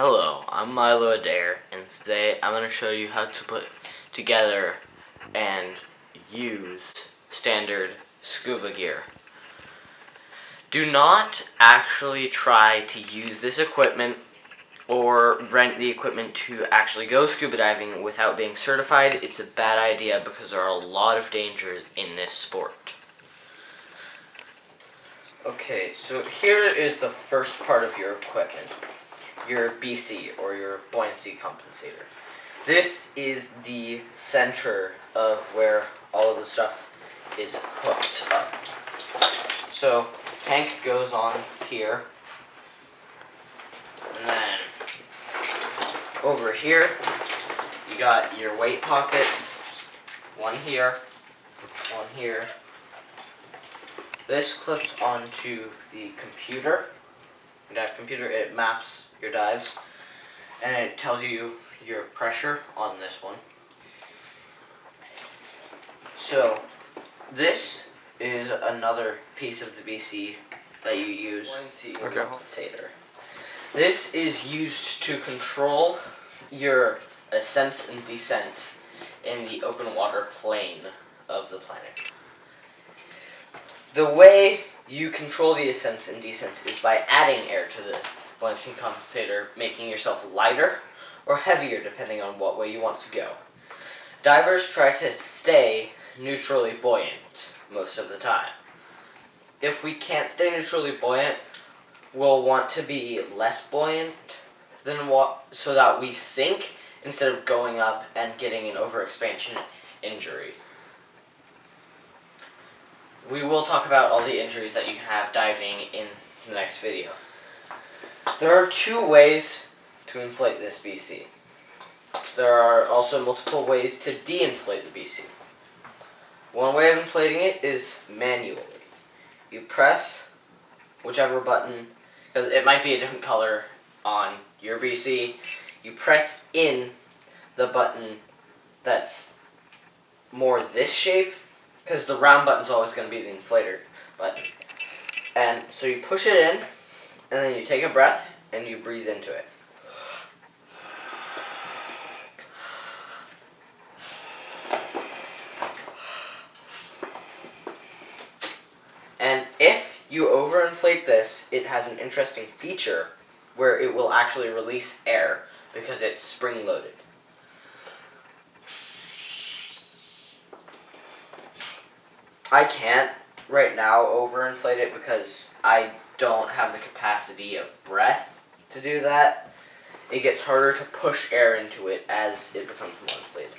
Hello, I'm Milo Adair, and today I'm going to show you how to put together and use standard scuba gear. Do not actually try to use this equipment or rent the equipment to actually go scuba diving without being certified. It's a bad idea because there are a lot of dangers in this sport. Okay, so here is the first part of your equipment. Your BC, or your buoyancy compensator. This is the center of where all of the stuff is hooked up. So, tank goes on here, and then over here, you got your weight pockets, one here, one here. This clips onto the computer. Dive computer, it maps your dives, and it tells you your pressure on this one. So this is another piece of the BC that you use. Compensator. This is used to control your ascents and descents in the open water plane of the planet. The way you control the ascents and descents is by adding air to the buoyancy compensator, making yourself lighter or heavier depending on what way you want to go. Divers try to stay neutrally buoyant most of the time. If we can't stay neutrally buoyant, we'll want to be less buoyant than so that we sink instead of going up and getting an overexpansion injury. We will talk about all the injuries that you can have diving in the next video. There are two ways to inflate this BC. There are also multiple ways to de-inflate the BC. One way of inflating it is manually. You press whichever button, because it might be a different color on your BC. You press in the button that's more this shape, because the round button's always going to be the inflator button. And so you push it in, and then you take a breath, and you breathe into it. And if you overinflate this, it has an interesting feature where it will actually release air because it's spring-loaded. I can't right now overinflate it because I don't have the capacity of breath to do that. It gets harder to push air into it as it becomes more inflated.